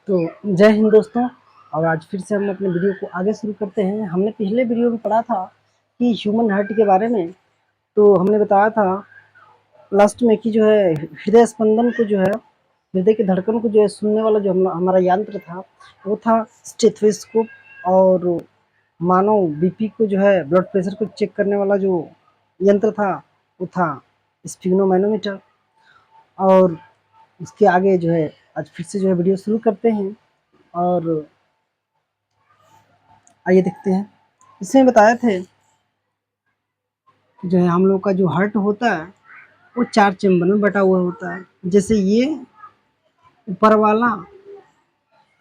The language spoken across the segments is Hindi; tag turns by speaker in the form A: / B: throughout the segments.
A: तो जय हिंद दोस्तों। और आज फिर से हम अपने वीडियो को आगे शुरू करते हैं। हमने पिछले वीडियो में पढ़ा था कि ह्यूमन हार्ट के बारे में। तो हमने बताया था लास्ट में कि जो है हृदय स्पंदन को जो है हृदय की धड़कन को जो है सुनने वाला जो हमारा यंत्र था वो था स्टेथोस्कोप। और मानव बीपी को जो है ब्लड प्रेशर को चेक करने वाला जो यंत्र था वो था स्फिग्नोमैनोमीटर। और उसके आगे जो है आज फिर से जो है वीडियो शुरू करते हैं। और आइए देखते हैं। इसमें बताए थे जो है हम लोग का जो हार्ट होता है वो 4 चैम्बर में बटा हुआ होता है। जैसे ये ऊपर वाला,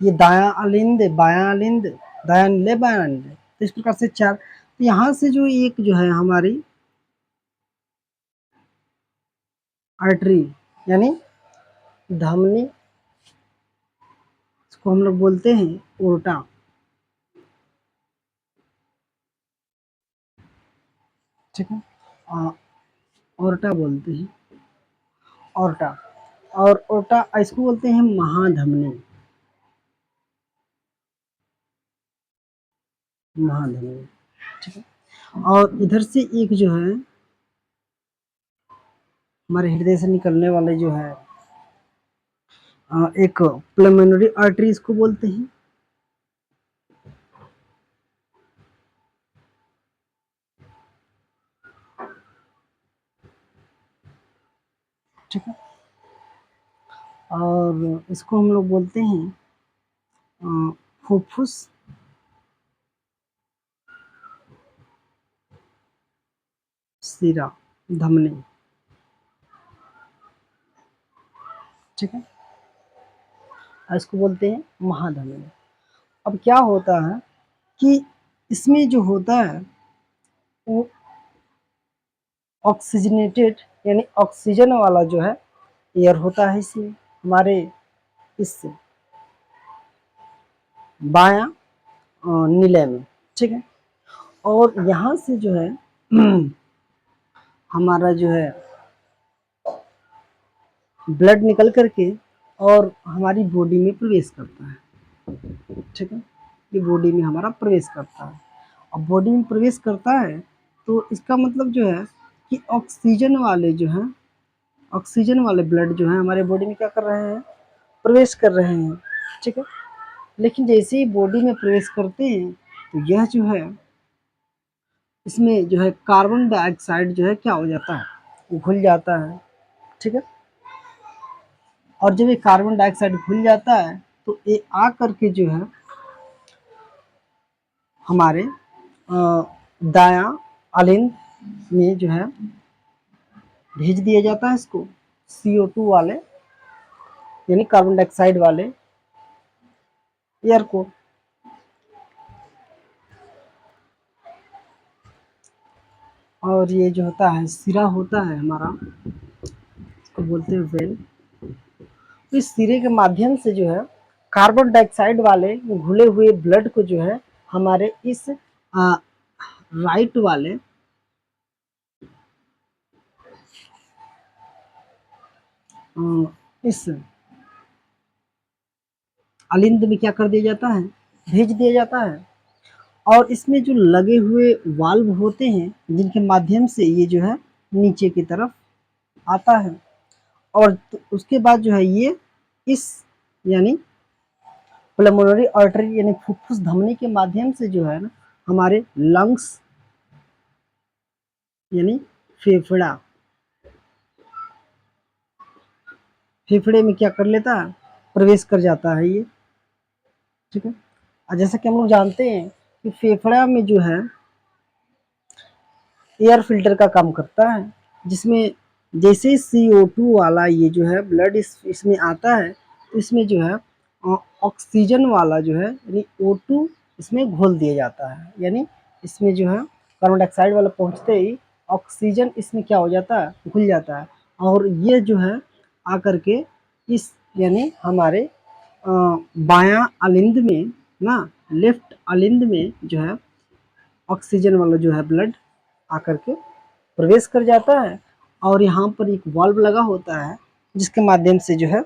A: ये दायां अलिंद, बायां अलिंद, दायां निले, बायां अलिंद, तो इस प्रकार से 4। तो यहाँ से जो एक जो है हमारी आर्टरी यानी धमनी, इसको हम लोग बोलते हैं ओर्टा। ठीक है, ओर्टा बोलते हैं, ओर्टा। और ओर्टा इसको बोलते हैं महाधमनी, महाधमनी। ठीक है, और इधर से एक जो है हमारे हृदय से निकलने वाले जो है एक पल्मोनरी आर्टरी इसको बोलते हैं। ठीक है, और इसको हम लोग बोलते हैं फुफ्फुस, सिरा, धमनी। ठीक है, इसको बोलते हैं महाधमनी। अब क्या होता है कि इसमें जो होता है वो ऑक्सीजनेटेड यानी ऑक्सीजन वाला जो है एयर होता है इसमें, हमारे इस बायां नीले में। ठीक है, और यहाँ से जो है हमारा जो है ब्लड निकल करके और हमारी बॉडी में प्रवेश करता है। ठीक है, ये बॉडी में हमारा प्रवेश करता है। अब बॉडी में प्रवेश करता है तो इसका मतलब जो है कि ऑक्सीजन वाले जो हैं, ऑक्सीजन वाले ब्लड जो है हमारे बॉडी में क्या कर रहे हैं, प्रवेश कर रहे हैं। ठीक है, लेकिन जैसे ही बॉडी में प्रवेश करते हैं तो यह जो है इसमें जो है कार्बन डाइऑक्साइड जो है क्या हो जाता है, वो घुल जाता है। ठीक है, और जब ये कार्बन डाइऑक्साइड घुल जाता है तो ये आ करके जो है हमारे दायां अलिंद में जो है भेज दिया जाता है इसको, CO2 वाले यानी कार्बन डाइऑक्साइड वाले एयर को। और ये जो होता है सिरा होता है हमारा, इसको बोलते हैं वेल। तो इस सिरे के माध्यम से जो है कार्बन डाइऑक्साइड वाले घुले हुए ब्लड को जो है हमारे इस राइट वाले इस अलिंद में क्या कर दिया जाता है, भेज दिया जाता है। और इसमें जो लगे हुए वाल्व होते हैं जिनके माध्यम से ये जो है नीचे की तरफ आता है। और तो उसके बाद जो है ये इस यानी पल्मोनरी आर्टरी यानी फुफ्फुस धमनी के माध्यम से जो है ना हमारे लंग्स यानी फेफड़ा, फेफड़े में क्या कर लेता है, प्रवेश कर जाता है ये। ठीक है, और जैसा कि हम लोग जानते हैं कि फेफड़ा में जो है एयर फिल्टर का काम करता है, जिसमें जैसे CO2 वाला ये जो है ब्लड इसमें आता है तो इसमें जो है ऑक्सीजन वाला जो है यानी O2 इसमें घोल दिया जाता है। यानी इसमें जो है कार्बन डाइऑक्साइड वाला पहुंचते ही ऑक्सीजन इसमें क्या हो जाता है, घुल जाता है। और ये जो है आकर के इस यानी हमारे बायां अलिंद में ना, लेफ्ट अलिंद में जो है ऑक्सीजन वाला जो है ब्लड आकर के प्रवेश कर जाता है। और यहाँ पर एक वाल्व लगा होता है जिसके माध्यम से जो है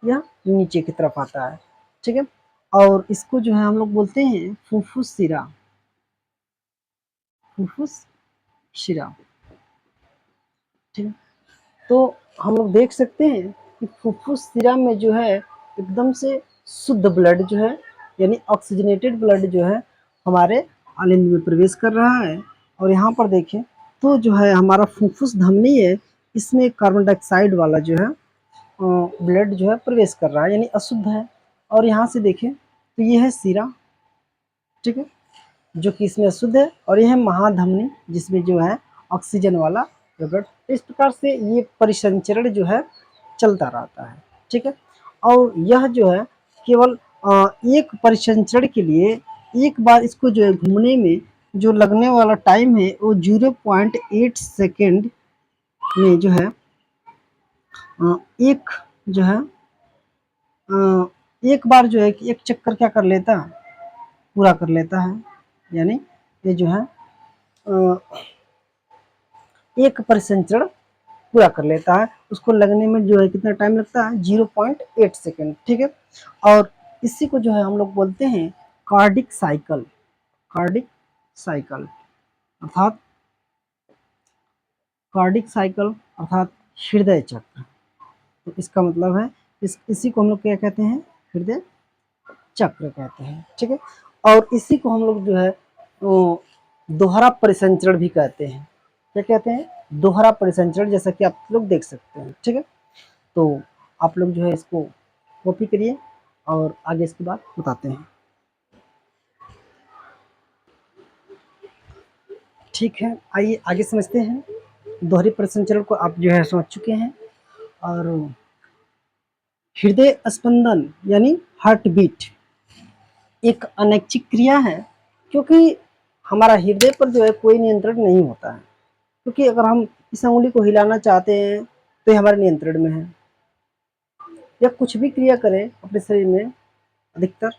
A: यह नीचे की तरफ आता है। ठीक है। और इसको जो है हम लोग बोलते हैं फुफ्फुस शिरा, फुफ्फुस शिरा, ठीक है। तो हम लोग देख सकते हैं कि फुफ्फुस शिरा में जो है एकदम से शुद्ध ब्लड जो है, यानी ऑक्सीजनेटेड ब्लड जो है हमारे आलिंद में प्रवेश कर रहा है। और यहाँ पर देखें तो जो है हमारा फुफ्फुस धमनी है, इसमें कार्बन डाइऑक्साइड वाला जो है ब्लड जो है प्रवेश कर रहा है, यानी अशुद्ध है। और यहाँ से देखें तो ये है शिरा, ठीक है, जो कि इसमें अशुद्ध है। और यह है महाधमनी, जिसमें जो है ऑक्सीजन वाला ब्लड। इस प्रकार से ये परिसंचरण जो है चलता रहता है, ठीक है। और यह जो है केवल एक परिसंचरण के लिए एक बार इसको जो है घूमने में जो लगने वाला टाइम है वो 0.8 सेकेंड में जो है एक जो है एक बार जो है कि एक चक्कर क्या कर लेता है, पूरा कर लेता है। यानी ये जो है एक परिसंचरण पूरा कर लेता है। उसको लगने में जो है कितना टाइम लगता है, 0.8 सेकेंड, ठीक है। और इसी को जो है हम लोग बोलते हैं कार्डिक साइकिल, कार्डिक साइकिल अर्थात कार्डिक साइकिल अर्थात हृदय चक्र। तो इसका मतलब है इसी को हम लोग क्या कहते हैं, हृदय चक्र कहते हैं, ठीक है। और इसी को हम लोग जो है दोहरा परिसंचरण भी कहते हैं। क्या कहते हैं, दोहरा परिसंचरण, जैसा कि आप लोग देख सकते हैं, ठीक है। तो आप लोग जो है इसको कॉपी करिए और आगे इसके बाद बताते हैं। ठीक है, आइए आगे समझते हैं। दोहरे परिसंचरण को आप जो है समझ चुके हैं। और हृदय स्पंदन यानी हार्ट बीट एक अनैच्छिक क्रिया है, क्योंकि हमारा हृदय पर जो है कोई नियंत्रण नहीं होता है। क्योंकि अगर हम इस अंगुली को हिलाना चाहते हैं तो ये हमारे नियंत्रण में है, या कुछ भी क्रिया करें अपने शरीर में अधिकतर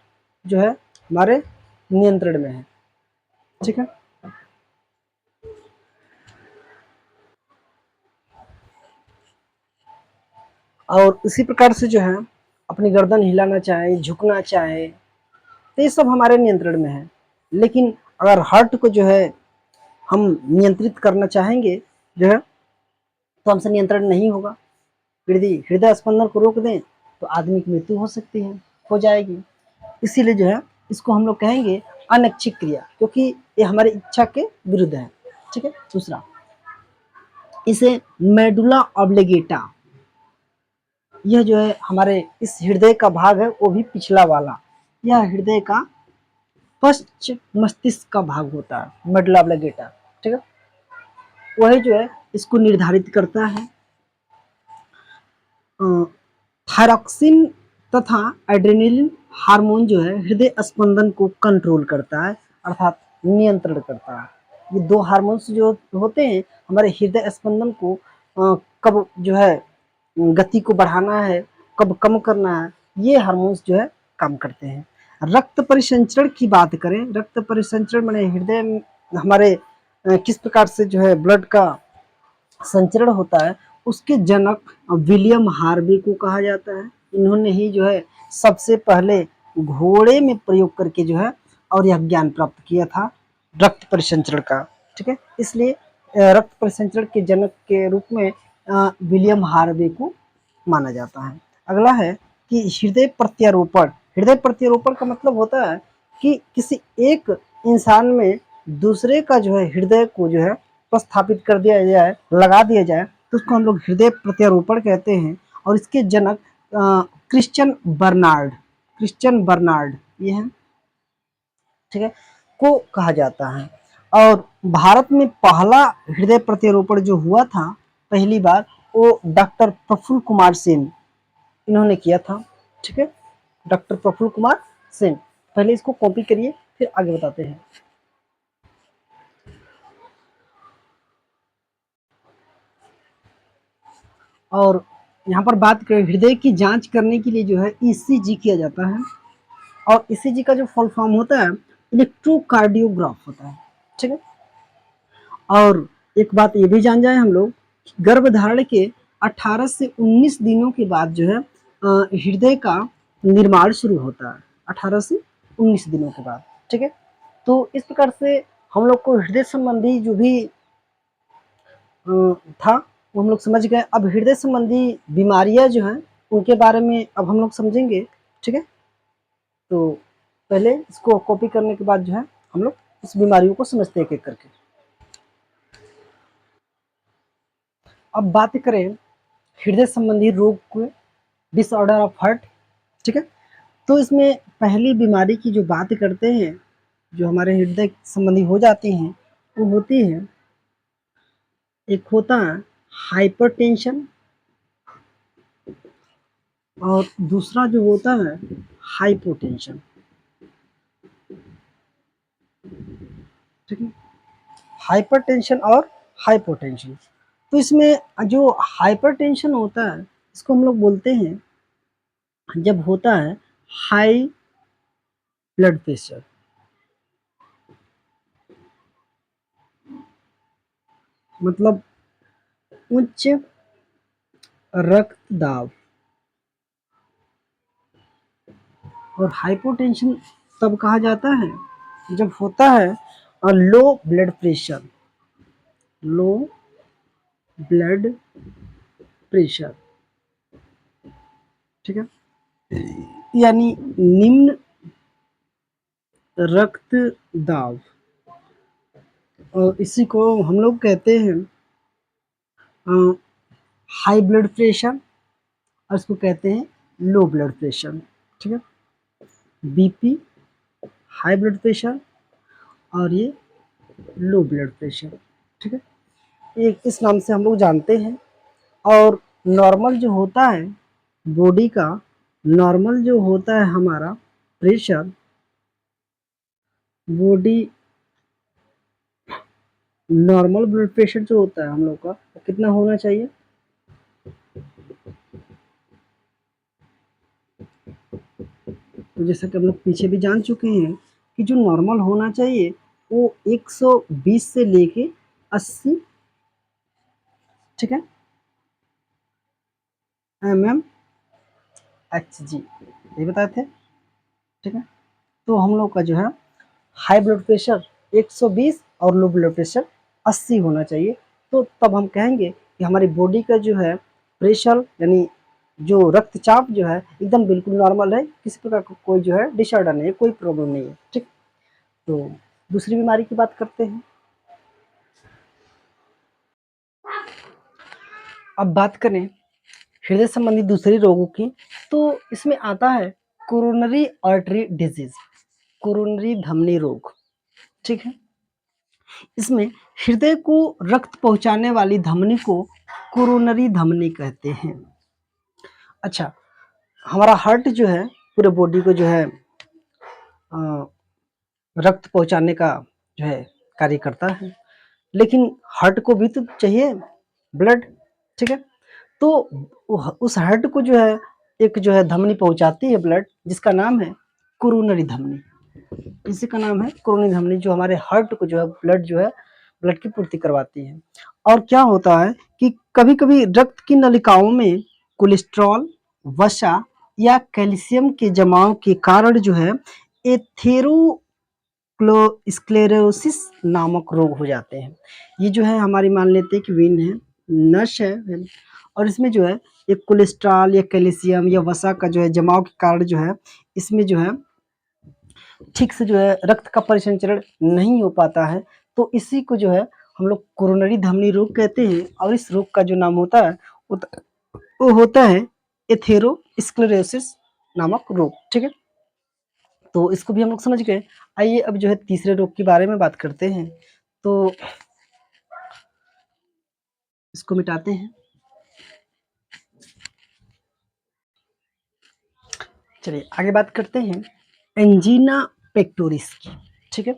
A: जो है हमारे नियंत्रण में है, ठीक है। और इसी प्रकार से जो है अपनी गर्दन हिलाना चाहे, झुकना चाहे, तो ये सब हमारे नियंत्रण में है। लेकिन अगर हार्ट को जो है हम नियंत्रित करना चाहेंगे जो है, तो हमसे नियंत्रण नहीं होगा। यदि हृदय स्पंदन को रोक दें तो आदमी की मृत्यु हो सकती है, हो जाएगी। इसीलिए जो है इसको हम लोग कहेंगे अनैच्छिक क्रिया, क्योंकि ये हमारी इच्छा के विरुद्ध है, ठीक है। दूसरा, इसे मेडुला ऑब्लिगेटा, यह जो है हमारे इस हृदय का भाग है वो भी पिछला वाला, यह हृदय का पश्च मस्तिष्क का भाग होता है, मेडुला ऑब्लिगेटा, ठीक है। वही जो है इसको निर्धारित करता है। थायरॉक्सिन तथा एड्रेनलिन हार्मोन जो है हृदय स्पंदन को कंट्रोल करता है, अर्थात नियंत्रण करता है। ये दो हार्मोन्स जो होते हैं हमारे हृदय स्पंदन को कब जो है गति को बढ़ाना है, कब कम करना है, ये हार्मोन्स जो है काम करते हैं। रक्त परिसंचरण की बात करें, रक्त परिसंचरण माने हृदय हमारे किस प्रकार से जो है ब्लड का संचरण होता है, उसके जनक विलियम हार्वे को कहा जाता है। इन्होंने ही जो है सबसे पहले घोड़े में प्रयोग करके जो है और यह ज्ञान प्राप्त किया था रक्त परिसंचरण का, ठीक है। इसलिए रक्त परिसंचरण के जनक के रूप में विलियम हार्वे को माना जाता है। अगला है कि हृदय प्रत्यारोपण। हृदय प्रत्यारोपण का मतलब होता है कि किसी एक इंसान में दूसरे का जो है हृदय को जो है स्थापित कर दिया जाए, लगा दिया जाए, तो उसको हम लोग हृदय प्रत्यारोपण कहते हैं। और इसके जनक क्रिश्चियन बर्नार्ड, क्रिश्चियन बर्नार्ड ये है, ठीक है, को कहा जाता है। और भारत में पहला हृदय प्रत्यारोपण जो हुआ था पहली बार, वो डॉक्टर प्रफुल्ल कुमार सेन इन्होंने किया था, ठीक है, डॉक्टर प्रफुल्ल कुमार सेन। पहले इसको कॉपी करिए फिर आगे बताते हैं। और यहाँ पर बात करें हृदय की जांच करने के लिए जो है ईसीजी किया जाता है। और ईसीजी का जो फुल फॉर्म होता है इलेक्ट्रोकार्डियोग्राफ होता है, ठीक है। और एक बात ये भी जान जाए हम लोग, गर्भधारण के 18 से 19 दिनों के बाद जो है हृदय का निर्माण शुरू होता है 18 से 19 दिनों के बाद। ठीक है, तो इस प्रकार से हम लोग को हृदय संबंधी जो भी था वो हम लोग समझ गए। अब हृदय संबंधी बीमारियां जो हैं उनके बारे में अब हम लोग समझेंगे। ठीक है, तो पहले इसको कॉपी करने के बाद जो है हम लोग इस बीमारियों को समझते हैं एक एक करके। अब बात करें हृदय संबंधी रोग को, डिसऑर्डर ऑफ हार्ट। ठीक है, तो इसमें पहली बीमारी की जो बात करते हैं, जो हमारे हृदय संबंधी हो जाती हैं, वो होती है, एक होता है हाइपरटेंशन और दूसरा जो होता है हाइपोटेंशन। ठीक है, हाइपरटेंशन और हाइपोटेंशन। तो इसमें जो हाइपरटेंशन होता है इसको हम लोग बोलते हैं जब होता है हाई ब्लड प्रेशर, मतलब उच्च रक्तदाब। और हाइपोटेंशन तब कहा जाता है जब होता है low blood pressure, low blood pressure. ठीक है, यानी निम्न रक्तदाब, और इसी को हम लोग कहते हैं हाई ब्लड प्रेशर, और इसको कहते हैं लो ब्लड प्रेशर। ठीक है, बीपी, हाई ब्लड प्रेशर, और ये लो ब्लड प्रेशर। ठीक है, ये इस नाम से हम लोग जानते हैं। और नॉर्मल जो होता है बॉडी का, नॉर्मल जो होता है हमारा pressure, body normal blood pressure जो होता है हम लोग का वो कितना होना चाहिए? तो जैसा कि हम लोग पीछे भी जान चुके हैं कि जो नॉर्मल होना चाहिए वो 120 से लेके 80, ठीक है, mm Hg ये बताए थे। ठीक है, तो हम लोग का जो है हाई ब्लड प्रेशर 120 और लो ब्लड प्रेशर 80 होना चाहिए। तो तब हम कहेंगे कि हमारी बॉडी का जो है प्रेशर, यानी जो रक्तचाप जो है एकदम बिल्कुल नॉर्मल है, किसी प्रकार का कोई जो है डिसऑर्डर नहीं है, कोई प्रॉब्लम नहीं है। ठीक, तो दूसरी बीमारी की बात करते हैं। अब बात करें हृदय संबंधी दूसरे रोगों की, तो इसमें आता है कोरोनरी आर्टरी डिजीज, कोरोनरी धमनी रोग। ठीक है, इसमें हृदय को रक्त पहुंचाने वाली धमनी को कोरोनरी धमनी कहते हैं। अच्छा, हमारा हार्ट जो है पूरे बॉडी को जो है रक्त पहुंचाने का जो है कार्य करता है, लेकिन हार्ट को भी तो चाहिए ब्लड। ठीक है, तो उस हार्ट को जो है एक जो है धमनी पहुंचाती है ब्लड, जिसका नाम है कोरोनरी धमनी। इसी का नाम है कोरोनरी धमनी, जो हमारे हार्ट को जो है ब्लड की पूर्ति करवाती है। और क्या होता है कि कभी कभी रक्त की नलिकाओं में कोलेस्ट्रॉल, वसा या कैल्शियम के जमाव के कारण जो है एथेरोस्क्लेरोसिस नामक रोग हो जाते हैं। ये जो है हमारी मान लेते हैं कि वेन है, नस है, और इसमें जो है एक कोलेस्ट्रॉल या कैल्शियम या वसा का जो है जमाव के कारण जो है इसमें जो है ठीक से जो है रक्त का परिसंचरण नहीं हो पाता है। तो इसी को जो है हम लोग कोरोनरी धमनी रोग कहते हैं। और इस रोग का जो नाम होता है वो होता है एथेरोस्क्लेरोसिस नामक रोग। ठीक है, तो इसको भी हम लोग समझ गए। आइए अब जो है तीसरे रोग के बारे में बात करते हैं। तो इसको मिटाते हैं। चलिए आगे बात करते हैं एंजीना पेक्टोरिस की। ठीक है,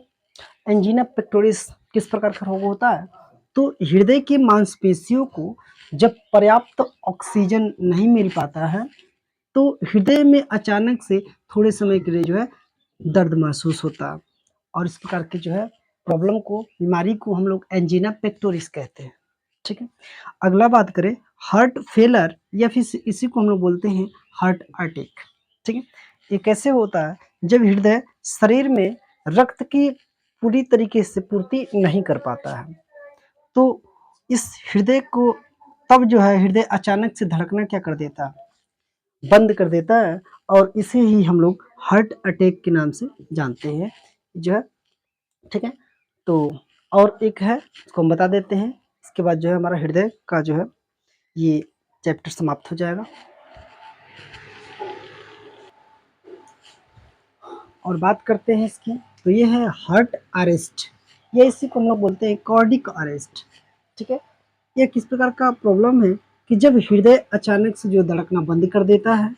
A: एंजीना पेक्टोरिस किस प्रकार का रोग होता है? तो हृदय की मांसपेशियों को जब पर्याप्त ऑक्सीजन नहीं मिल पाता है तो हृदय में अचानक से थोड़े समय के लिए जो है दर्द महसूस होता है, और इस प्रकार के जो है प्रॉब्लम को, बीमारी को हम लोग एंजीना पेक्टोरिस कहते हैं। ठीक है, अगला बात करें हार्ट फेलर, या फिर इसी को हम लोग बोलते हैं हार्ट अटैक। ठीक है। ये कैसे होता है, जब हृदय शरीर में रक्त की पूरी तरीके से पूर्ति नहीं कर पाता है, तो इस हृदय को तब जो है हृदय अचानक से धड़कना क्या कर देता है, बंद कर देता है, और इसे ही हम लोग हार्ट अटैक के नाम से जानते हैं जो है। ठीक है, तो और एक है उसको हम बता देते हैं, इसके बाद जो है हमारा हृदय का जो है ये चैप्टर समाप्त हो जाएगा। और बात करते हैं इसकी, तो ये है हार्ट अरेस्ट, ये इसी को हम लोग बोलते हैं कार्डिक अरेस्ट। ठीक है, ये किस प्रकार का प्रॉब्लम है कि जब हृदय अचानक से जो धड़कना बंद कर देता है,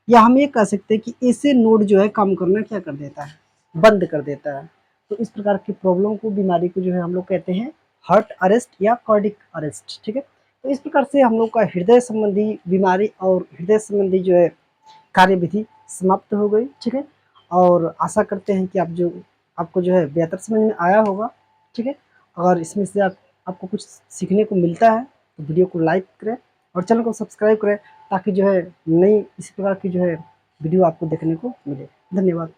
A: या हम ये कह सकते हैं कि ऐसे नोड जो है काम करना क्या कर देता है, बंद कर देता है। तो इस प्रकार की प्रॉब्लम को, बीमारी को जो है हम लोग कहते हैं हार्ट अरेस्ट या कार्डिक अरेस्ट। ठीक है, तो इस प्रकार से हम लोग का हृदय संबंधी बीमारी और हृदय संबंधी जो है कार्यविधि समाप्त हो गई। ठीक है, और आशा करते हैं कि आपको जो है बेहतर समझ में आया होगा। ठीक है, अगर इसमें से आपको कुछ सीखने को मिलता है तो वीडियो को लाइक करें और चैनल को सब्सक्राइब करें, ताकि जो है नई इसी प्रकार की जो है वीडियो आपको देखने को मिले। धन्यवाद।